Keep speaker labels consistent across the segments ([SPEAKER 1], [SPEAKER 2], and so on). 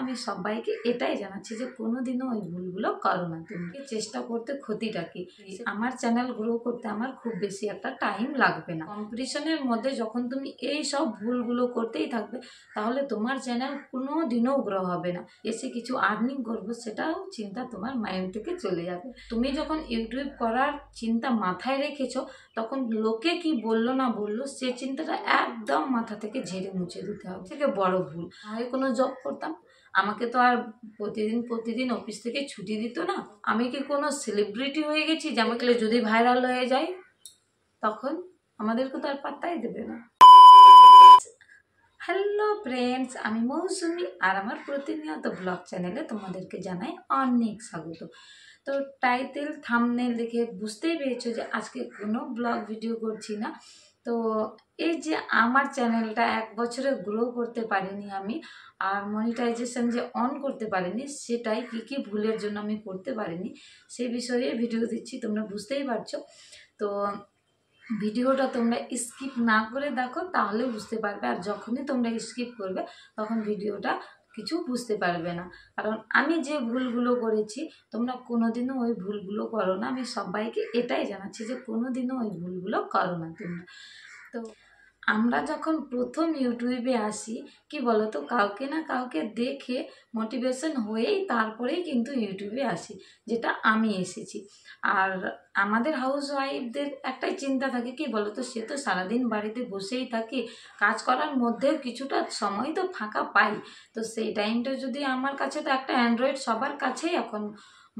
[SPEAKER 1] আমি সবাইকে এটাই জানাচ্ছি যে কোনোদিনও ওই ভুলগুলো করো না। তুমি চেষ্টা করতে ক্ষতিটা কি? আমার চ্যানেল গ্রো করতে আমার খুব বেশি একটা টাইম লাগবে না। কম্পিটিশনের মধ্যে যখন তুমি এই সব ভুলগুলো করতেই থাকবে তাহলে তোমার চ্যানেল কোনোদিনও গ্রো হবে না। এসে কিছু আর্নিং করবো সেটাও চিন্তা তোমার মাইন্ড থেকে চলে যাবে। তুমি যখন ইউটিউব করার চিন্তা মাথায় রেখেছো তখন লোকে কি বললো না বললো সে চিন্তাটা একদম মাথা থেকে ঝেড়ে মুছে দিতে হবে। থেকে বড় ভুল, আমি কোনো জব করতাম, আমাকে তো আর প্রতিদিন অফিস থেকে ছুটি দিত না। আমি কি কোনো সেলিব্রিটি হয়ে গেছি যে আমাকে যদি ভাইরাল হয়ে যায় তখন আমাদেরকে তো আর পাত্তাই দেবে না। হ্যালো ফ্রেন্ডস, আমি মৌসুমি আর আমার প্রতিনিয়ত ব্লগ চ্যানেলে তোমাদেরকে জানাই অনেক স্বাগত। তো টাইটেল থাম্বনেল দেখে বুঝতেই পেরেছো যে আজকে কোনো ব্লগ ভিডিও করছি না। তো এই যে আমার চ্যানেলটা 1 বছরে গ্রো করতে পারিনি আমি, আর মনিটাইজেশন যে অন করতে পারিনি সেটাই কি ভুলের জন্য আমি করতে পারিনি সেই বিষয়ে ভিডিও দিচ্ছি, তোমরা বুঝতেই পারছো। তো ভিডিওটা তোমরা স্কিপ না করে দেখো তাহলে বুঝতে পারবে, আর যখনই তোমরা স্কিপ করবে তখন ভিডিওটা কিছু বুঝতে পারবে না। কারণ আমি যে ভুলগুলো করেছি তোমরা কোনোদিনও ওই ভুলগুলো করো না। আমি সবাইকে এটাই জানাচ্ছি যে কোনোদিনও ওই ভুলগুলো করো না তোমরা। তো আমরা যখন প্রথম ইউটিউবে আসি কি বলতো, কাউকে না কাউকে দেখে মোটিভেশন হয়েই তারপরেই কিন্তু ইউটিউবে আসি, যেটা আমি এসেছি। আর আমাদের হাউস ওয়াইফদের একটাই চিন্তা থাকে কি বলতো, সে তো সারাদিন বাড়িতে বসেই থাকে, কাজ করার মধ্যেও কিছুটা সময় তো ফাঁকা পাই। তো সেই টাইমটা যদি আমার কাছে, তো একটা অ্যান্ড্রয়েড সবার কাছেই এখন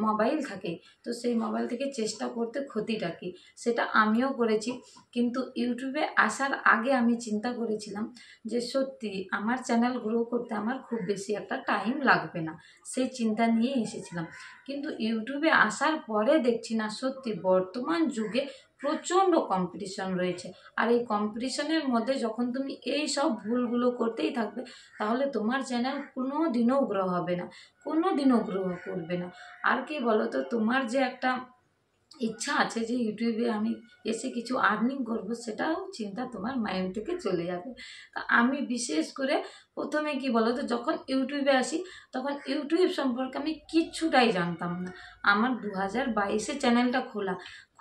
[SPEAKER 1] মোবাইল থাকে, তো সেই মোবাইল থেকে চেষ্টা করতে ক্ষতিটা কি সেটা আমিও করেছি। কিন্তু ইউটিউবে আসার আগে আমি চিন্তা করেছিলাম যে সত্যি আমার চ্যানেল গ্রো করতে আমার খুব বেশি একটা টাইম লাগবে না, সেই চিন্তা নিয়ে এসেছিলাম। কিন্তু ইউটিউবে আসার পরে দেখছি না, সত্যি বর্তমান যুগে প্রচণ্ড কম্পিটিশন রয়েছে। আর এই কম্পিটিশনের মধ্যে যখন তুমি এই সব ভুলগুলো করতেই থাকবে তাহলে তোমার চ্যানেল কোনো দিনও গ্রো হবে না, কোনো দিনও গ্রো করবে না। আর কি বলো তো, তোমার যে একটা ইচ্ছা আছে যে ইউটিউবে আমি এসে কিছু আর্নিং করব, সেটাও চিন্তা তোমার মাইন্ড থেকে চলে যাবে। তা আমি বিশেষ করে প্রথমে কি বলো তো, যখন ইউটিউবে আসি তখন ইউটিউব সম্পর্কে আমি কিচ্ছুটাই জানতাম না। আমার 2022-এ চ্যানেলটা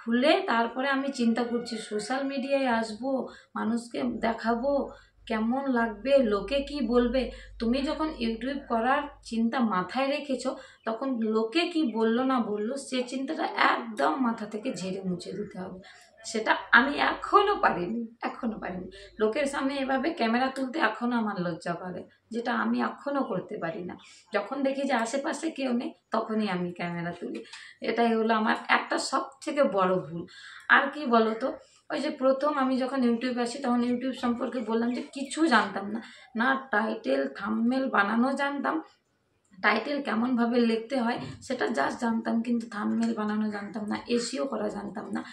[SPEAKER 1] খুলে তারপরে আমি চিন্তা করছি সোশ্যাল মিডিয়ায় আসবো, মানুষকে দেখাবো, কেমন লাগবে, লোকে কি বলবে। তুমি যখন ইউটিউব করার চিন্তা মাথায় রেখেছো তখন লোকে কি বললো না বললো সে চিন্তাটা একদম মাথা থেকে ঝেড়ে মুছে দিতে হবে। সেটা আমি এখনো পারিনি। লোকের সামনে এভাবে ক্যামেরা তুলতে এখনো আমার লজ্জা করে, যেটা আমি এখনো করতে পারি না। যখন দেখি যে আশেপাশে কেউ নেই তখনই আমি ক্যামেরা তুলি। এটাই হলো আমার একটা সব থেকে বড় ভুল। আর কি বলো তো, ওই যে প্রথম আমি যখন ইউটিউবে আসি তখন ইউটিউব সম্পর্কে বললাম যে কিছু জানতাম না, না টাইটেল থাম্বনেল বানানো জানতাম, টাইটেল কেমনভাবে লিখতে হয় সেটা জাস্ট জানতাম, কিন্তু থাম্বনেল বানানো জানতাম না, এসইও করা জানতাম না।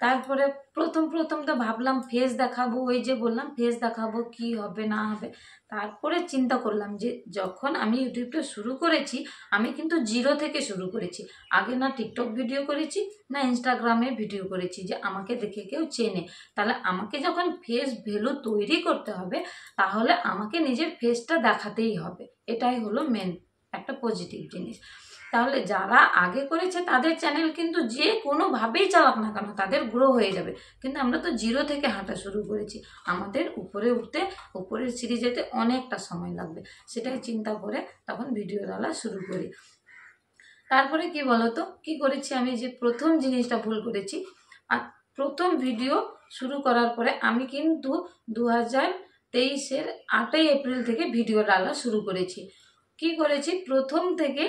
[SPEAKER 1] তারপরে প্রথম তো ভাবলাম ফেস দেখাবো, ওই যে বললাম ফেস দেখাবো, কি হবে না হবে। তারপরে চিন্তা করলাম যে যখন আমি ইউটিউবটা শুরু করেছি আমি কিন্তু 0 থেকে শুরু করেছি। আগে না টিকটক ভিডিও করেছি না ইনস্টাগ্রামে ভিডিও করেছি যে আমাকে দেখে কেউ চেনে। তাহলে আমাকে যখন ফেস ভ্যালু তৈরি করতে হবে তাহলে আমাকে নিজের ফেসটা দেখাতেই হবে। এটাই হলো মেন একটা পজিটিভ জিনিস। তাহলে যারা আগে করেছে তাদের চ্যানেল কিন্তু যে কোনোভাবেই চালাক না কেন তাদের গ্রো হয়ে যাবে। কিন্তু আমরা তো 0 থেকে হাঁটা শুরু করেছি, আমাদের উপরে উঠতে, উপরের সিঁড়ি যেতে অনেকটা সময় লাগবে। সেটাই চিন্তা করে তখন ভিডিও ডালা শুরু করি। তারপরে কি বলতো, কি করেছি আমি, যে প্রথম জিনিসটা ভুল করেছি। আর প্রথম ভিডিও শুরু করার পরে আমি কিন্তু 2023-এর 8ই এপ্রিল থেকে ভিডিও ডালা শুরু করেছি। কি করেছি, প্রথম থেকে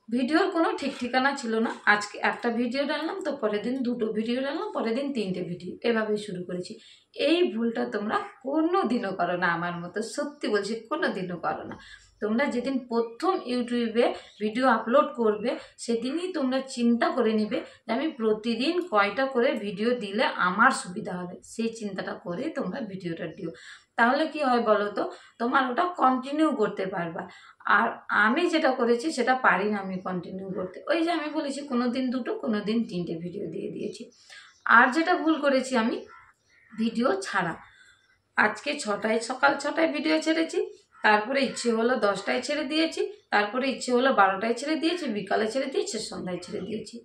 [SPEAKER 1] ভিডিওর কোনো ঠিক ঠিকানা ছিল না। আজকে একটা ভিডিও ডাললাম তো পরের দিন 2টো ভিডিও ডাললাম, পরের দিন 3টে ভিডিও, এভাবেই শুরু করেছি। এই ভুলটা তোমরা কোনো দিনও করো না, আমার মতো সত্যি বলছি কোনো দিনও করো না। তোমরা যেদিন প্রথম ইউটিউবে ভিডিও আপলোড করবে সেদিনই তোমরা চিন্তা করে নিবে যে আমি প্রতিদিন কয়টা করে ভিডিও দিলে আমার সুবিধা হবে, সেই চিন্তাটা করে তোমরা ভিডিওটা দিও। তাহলে কি হয় বলো তো, তোমার ওটা কন্টিনিউ করতে পারবা। আর আমি যেটা করেছি সেটা পারি না আমি কন্টিনিউ করতে। ওই যে আমি বলেছি কোনো দিন 2টো কোনো দিন 3টে ভিডিও দিয়ে দিয়েছি। আর যেটা ভুল করেছি আমি, ভিডিও ছাড়া। আজকে সকাল 6টায় ভিডিও ছেড়েছি, তারপরে ইচ্ছে হলো 10টায় ছেড়ে দিয়েছি, তারপরে ইচ্ছে হলো 12টায় ছেড়ে দিয়েছি, বিকালে ছেড়ে দিয়েছি, সন্ধ্যায় ছেড়ে দিয়েছি।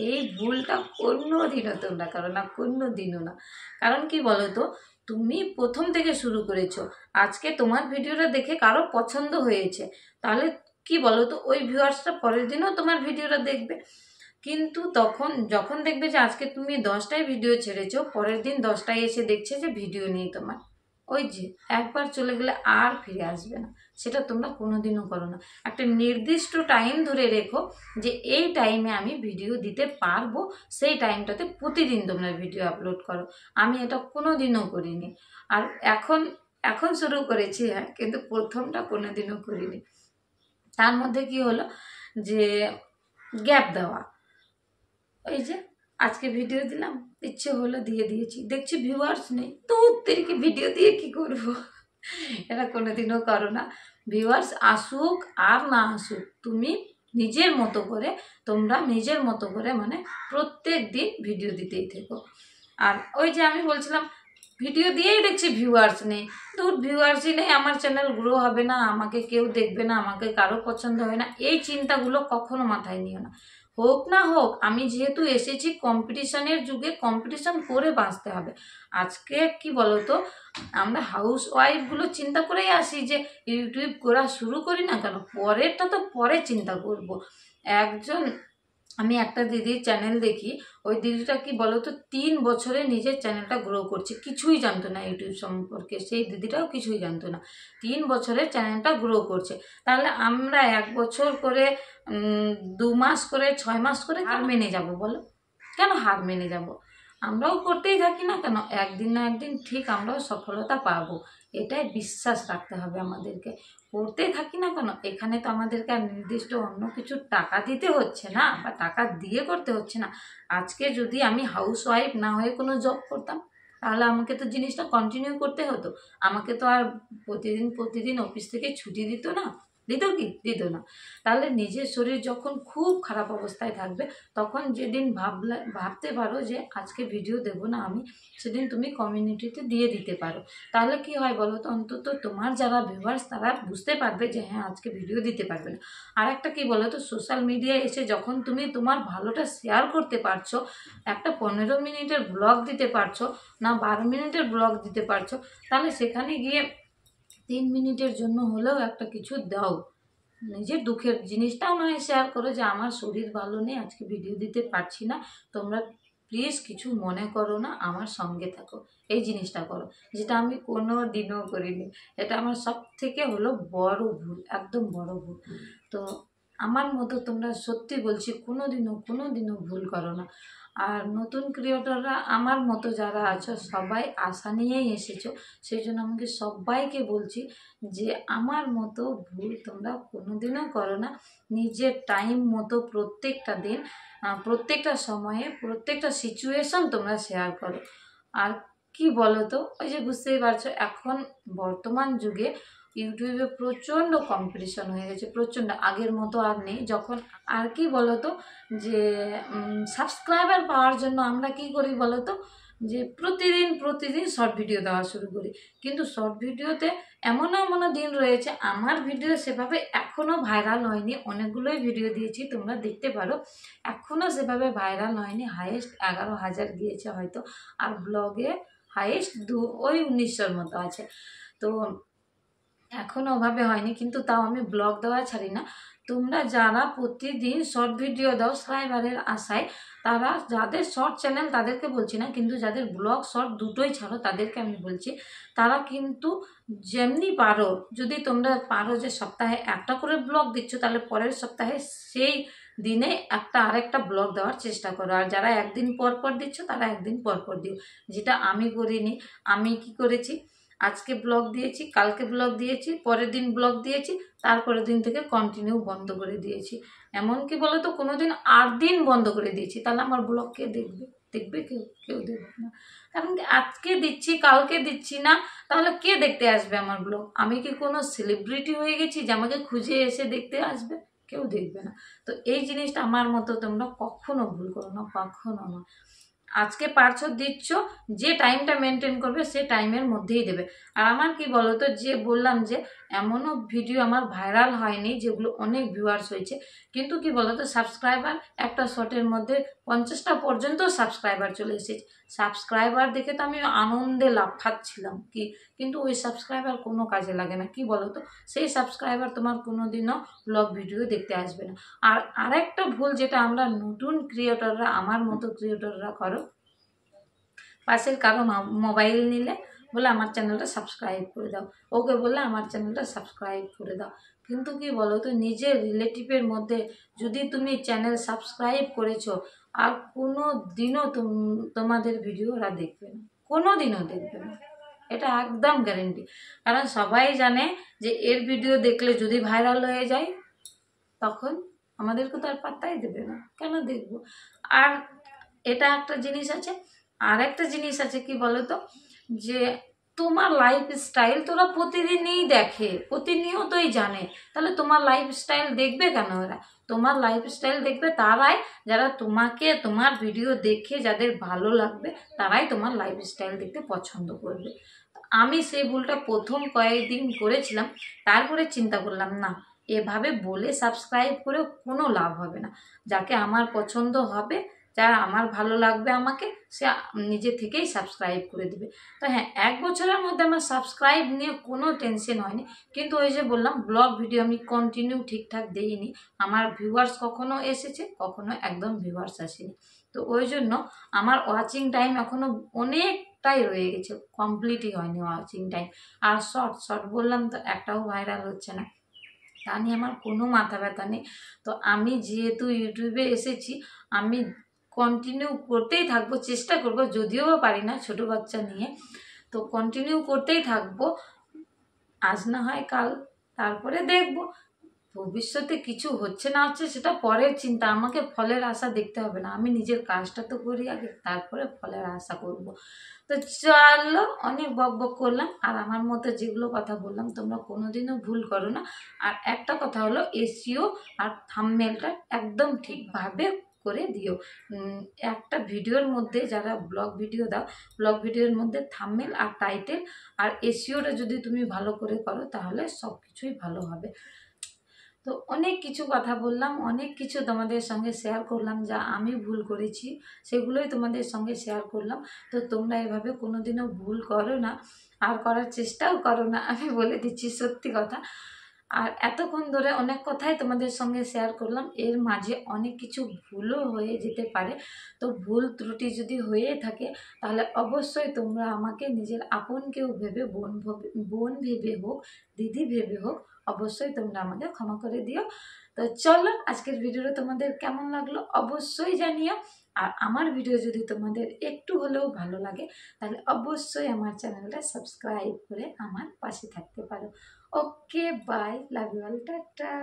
[SPEAKER 1] এই ভুলটা কোনো দিনও তোমরা করো না, কোনো দিনও না। কারণ কি বলো তো, তুমি প্রথম থেকে শুরু করেছো, আজকে তোমার ভিডিওটা দেখে কারো পছন্দ হয়েছে, তাহলে কি বলো তো ওই ভিউয়ার্সটা পরের দিনও তোমার ভিডিওটা দেখবে। কিন্তু তখন যখন দেখবে যে আজকে তুমি 10টায় ভিডিও ছেড়েছো, পরের দিন 10টায় এসে দেখছে যে ভিডিও নেই তোমার, ওই যে একবার চলে গেলে আর ফিরে আসবে না। সেটা তোমরা কোনোদিনও করো না। একটা নির্দিষ্ট টাইম ধরে রেখো যে এই টাইমে আমি ভিডিও দিতে পারবো, সেই টাইমটাতে প্রতিদিন তোমরা ভিডিও আপলোড করো। আমি এটা কোনোদিনও করিনি, আর এখন এখন শুরু করেছি, হ্যাঁ, কিন্তু প্রথমটা কোনোদিনও করিনি। তার মধ্যে কি হলো যে গ্যাপ দেওয়া, ওই যে আজকে ভিডিও দিলাম, ইচ্ছে হলো দিয়ে দিয়েছি, দেখছি ভিউয়ার্স নেই, তো ওদেরকে ভিডিও দিয়ে কি করব। এটা কোনোদিনও করো না। ভিউয়ার্স আসুক আর না আসুক, তুমি নিজের মতো করে, তোমরা নিজের মতো করে মানে প্রত্যেক দিন ভিডিও দিতেই থেকো। আর ওই যে আমি বলছিলাম ভিডিও দিয়েই দেখছি ভিউয়ার্স নেই, দূর ভিউয়ার্সই নেই, আমার চ্যানেল গ্রো হবে না, আমাকে কেউ দেখবে না, আমাকে কারো পছন্দ হয় না, এই চিন্তাগুলো কখনো মাথায় নিও না। হোক না হোক, আমি যেহেতু এসেছি কম্পিটিশনের যুগে, কম্পিটিশন করে বাঁচতে হবে। আজকে কি বলতো, আমরা হাউস ওয়াইফগুলো চিন্তা করেই আসি যে ইউটিউব করা শুরু করি না কেন, পরেরটা তো পরে চিন্তা করব। আমি একটা দিদির চ্যানেল দেখি, ওই দিদিটা কি বলতো 3 বছরে নিজের চ্যানেলটা গ্রো করছে, কিছুই জানতো না ইউটিউব সম্পর্কে, সেই দিদিটাও কিছুই জানতো না, 3 বছরে চ্যানেলটা গ্রো করছে। তাহলে আমরা 1 বছর করে 2 মাস করে 6 মাস করে হার মেনে যাব বলো? কেন হার মেনে যাব? আমরাও করতেই থাকি না কেন, একদিন না একদিন ঠিক আমরাও সফলতা পাবো, এটাই বিশ্বাস রাখতে হবে আমাদেরকে। করতে থাকি না কেন, এখানে তো আমাদেরকে আর নির্দিষ্ট অন্য কিছু টাকা দিতে হচ্ছে না, বা টাকা দিয়ে করতে হচ্ছে না। আজকে যদি আমি হাউস ওয়াইফ না হয়ে কোনো জব করতাম, তাহলে আমাকে তো জিনিসটা কন্টিনিউ করতে হতো, আমাকে তো আর প্রতিদিন প্রতিদিন অফিস থেকে ছুটি দিত না, দিত কি? দিত না। তাহলে নিজের শরীর যখন খুব খারাপ অবস্থায় থাকবে, তখন যেদিন ভাবতে পারো যে আজকে ভিডিও দেবো না আমি, সেদিন তুমি কমিউনিটিতে দিয়ে দিতে পারো। তাহলে কি হয় বলো তো, অন্তত তোমার যারা ভিউয়ার্স তারা বুঝতে পারবে যে হ্যাঁ আজকে ভিডিও দিতে পারবে না। আর একটা কি বলো তো, সোশ্যাল মিডিয়ায় এসে যখন তুমি তোমার ভালোটা শেয়ার করতে পারছো, একটা 15 মিনিটের ব্লগ দিতে পারছো, না 12 মিনিটের ব্লগ দিতে পারছো, তাহলে সেখানে গিয়ে 3 মিনিটের জন্য হলেও একটা কিছু দাও, নিজের দুঃখের জিনিসটাও নয় শেয়ার করো যে আমার শরীর ভালো নেই, আজকে ভিডিও দিতে পারছি না, তোমরা প্লিজ কিছু মনে করো না, আমার সঙ্গে থাকো, এই জিনিসটা করো, যেটা আমি কোনো দিনও করিনি। এটা আমার সব থেকে হলো বড় ভুল, একদম বড় ভুল। তো আমার মতো তোমরা সত্যি বলছি কোনো দিনও ভুল করো না। আর নতুন ক্রিয়েটররা আমার মতো যারা আছো সবাই আশা নিয়েই এসেছো, সেই জন্য আমাকে সবাইকে বলছি যে আমার মতো ভুল তোমরা কোনোদিনও করো না। নিজের টাইম মতো প্রত্যেকটা দিন, প্রত্যেকটা সময়ে, প্রত্যেকটা সিচুয়েশন তোমরা শেয়ার করো। আর কি বলো তো, ওই যে বুঝতেই পারছো এখন বর্তমান যুগে ইউটিউবে প্রচণ্ড কম্পিটিশন হয়ে গেছে, প্রচণ্ড, আগের মতো আর নেই। যখন আর কি বলো তো, যে সাবস্ক্রাইবার পাওয়ার জন্য আমরা কি করি বলো তো, যে প্রতিদিন শর্ট ভিডিও দেওয়া শুরু করি। কিন্তু শর্ট ভিডিওতে এমনও দিন রয়েছে আমার ভিডিও সেভাবে এখনও ভাইরাল হয়নি, অনেকগুলোই ভিডিও দিয়েছি তোমরা দেখতে পারো, এখনও সেভাবে ভাইরাল হয়নি, হাইয়েস্ট 11,000 গিয়েছে হয়তো, আর ব্লগে হাইয়েস্ট ওই 1900-র মতো আছে। তো এখনও ওভাবে হয়নি, কিন্তু তাও আমি ব্লগ দেওয়া ছাড়ি না। তোমরা যারা প্রতিদিন শর্ট ভিডিও দাও সাবস্ক্রাইবারের আশায়, তারা যাদের শর্ট চ্যানেল তাদেরকে বলছি না, কিন্তু যাদের ব্লগ শর্ট দুটোই ছাড়ো তাদেরকে আমি বলছি, তারা কিন্তু যেমনি পারো, যদি তোমরা পারো যে সপ্তাহে একটা করে ব্লগ দিচ্ছ, তাহলে পরের সপ্তাহে সেই দিনে আরেকটা ব্লগ দেওয়ার চেষ্টা করো। আর যারা একদিন পর পর দিচ্ছ তারা একদিন পর পর দিও, যেটা আমি করিনি। আমি কি করেছি, আজকে ব্লগ দিয়েছি, কালকে ব্লগ দিয়েছি, পরের দিন ব্লগ দিয়েছি, তারপরের দিন থেকে কন্টিনিউ বন্ধ করে দিয়েছি। এমনকি বলো তো কোনোদিন 8 দিন বন্ধ করে দিয়েছি, তাহলে আমার ব্লগ কে দেখবে? দেখবে কেউ দেখবে না। কারণ আজকে দিচ্ছি কালকে দিচ্ছি না, তাহলে কে দেখতে আসবে আমার ব্লগ? আমি কি কোনো সেলিব্রিটি হয়ে গেছি যে আমাকে খুঁজে এসে দেখতে আসবে? কেউ দেখবে না। তো এই জিনিসটা আমার মতো তোমরা কখনো ভুল করো না, কখনো না। আজকে পারছো দিচ্ছ, যে টাইমটা মেনটেন করবে সে টাইমের মধ্যেই দেবে। আর আমার কি বলতো, যে বললাম যে এমনও ভিডিও আমার ভাইরাল হয়নি যেগুলো অনেক ভিউয়ার্স হয়েছে, কিন্তু কি বলতো সাবস্ক্রাইবার একটা শর্টের মধ্যে 50টা পর্যন্ত সাবস্ক্রাইবার চলে এসেছে। সাবস্ক্রাইবার দেখে তো আমি আনন্দে লাফাচ্ছিলাম কি, কিন্তু ওই সাবস্ক্রাইবার কোনো কাজে লাগে না। কি বলতো, সেই সাবস্ক্রাইবার তোমার কোনোদিনও ব্লগ ভিডিও দেখতে আসবে না। আর আরেকটা ভুল যেটা আমরা নতুন ক্রিয়েটররা, আমার মতো ক্রিয়েটররা করো, পাশের কারো মোবাইল নিলে বলে আমার চ্যানেলটা সাবস্ক্রাইব করে দাও, ওকে বললে আমার চ্যানেলটা সাবস্ক্রাইব করে দাও। কিন্তু কি বলো তো, নিজের রিলেটিভের মধ্যে যদি তুমি চ্যানেল সাবস্ক্রাইব করেছো আর কোনো দিনও তোমাদের ভিডিও ওরা দেখবে না, কোনো দিনও দেখবে না, এটা একদম গ্যারেন্টি। কারণ সবাই জানে যে এর ভিডিও দেখলে যদি ভাইরাল হয়ে যায় তখন আমাদেরকে তো আর পাত্তাই দেবে না, কেন দেখবো। আর এটা একটা জিনিস আছে, আর একটা জিনিস আছে কি বলতো, যে তোমার লাইফ স্টাইল তোরা প্রতিদিনই দেখে, প্রতিনিয়তই জানে, তাহলে তোমার লাইফ স্টাইল দেখবে কেন ওরা? তোমার লাইফ স্টাইল দেখবে তারাই যারা তোমাকে, তোমার ভিডিও দেখে যাদের ভালো লাগবে তারাই তোমার লাইফ স্টাইল দেখতে পছন্দ করবে। আমি সেই ভুলটা প্রথম কয়েকদিন করেছিলাম, তারপরে চিন্তা করলাম না, এভাবে বলে সাবস্ক্রাইব করে কোনো লাভ হবে না। যাকে আমার পছন্দ হবে, যারা আমার ভালো লাগবে আমাকে, সে নিজে থেকেই সাবস্ক্রাইব করে দিবে। তো হ্যাঁ, 1 বছরের মধ্যে আমার সাবস্ক্রাইব নিয়ে কোনো টেনশন হয়নি, কিন্তু ওই যে বললাম ব্লগ ভিডিও আমি কন্টিনিউ ঠিকঠাক দিইনি। আমার ভিউয়ার্স কখনো এসেছে, কখনো একদম ভিউয়ার্স আসেনি। তো ওই জন্য আমার ওয়াচিং টাইম এখনো অনেকটাই রয়ে গেছে, কমপ্লিটই হয়নি ওয়াচিং টাইম। আর শর্ট বললাম তো একটাও ভাইরাল হচ্ছে না, তা নিয়ে আমার কোনো মাথা ব্যথা নেই। তো আমি যেহেতু ইউটিউবে এসেছি, আমি কন্টিনিউ করতেই থাকবো, চেষ্টা করব, যদিও বা পারি না ছোটো বাচ্চা নিয়ে, তো কন্টিনিউ করতেই থাকবো। আজ না হয় কাল, তারপরে দেখব ভবিষ্যতে কিছু হচ্ছে না হচ্ছে সেটা পরের চিন্তা। আমাকে ফলের আশা দেখতে হবে না, আমি নিজের কাজটা তো করি আগে, তারপরে ফলের আশা করব। তো চলো, অনেক বক করলাম। আর আমার মতো যেগুলো কথা বললাম তোমরা কোনোদিনও ভুল করো না। আর একটা কথা হলো, এসইও আর থাম্বনেলটা একদম ঠিকভাবে করে দিও। একটা ভিডিওর মধ্যে, যারা ব্লগ ভিডিও দাও, ব্লগ ভিডিওর মধ্যে থাম্বনেল আর টাইটেল আর এসইওটা যদি তুমি ভালো করে করো তাহলে সব কিছুই ভালো হবে। তো অনেক কিছু কথা বললাম, অনেক কিছু তোমাদের সঙ্গে শেয়ার করলাম, যা আমি ভুল করেছি সেগুলোই তোমাদের সঙ্গে শেয়ার করলাম। তো তোমরা এভাবে কোনোদিনও ভুল করো না, আর করার চেষ্টাও করো না, আমি বলে দিচ্ছি সত্যি কথা। আর এতক্ষণ ধরে অনেক কথাই তোমাদের সঙ্গে শেয়ার করলাম, এর মাঝে অনেক কিছু ভুলও হয়ে যেতে পারে। তো ভুল ত্রুটি যদি হয়ে থাকে তাহলে অবশ্যই তোমরা আমাকে নিজের আপন কেউ ভেবে, বোন ভেবে হোক, দিদি ভেবে হোক, অবশ্যই তোমরা আমাকে ক্ষমা করে দিও। তো চলো, আজকের ভিডিওটা তোমাদের কেমন লাগলো অবশ্যই জানিও। আর আমার ভিডিও যদি তোমাদের একটু হলেও ভালো লাগে তাহলে অবশ্যই আমার চ্যানেলটা সাবস্ক্রাইব করে আমার পাশে থাকতে পারো। Okay, bye, love you all, tata.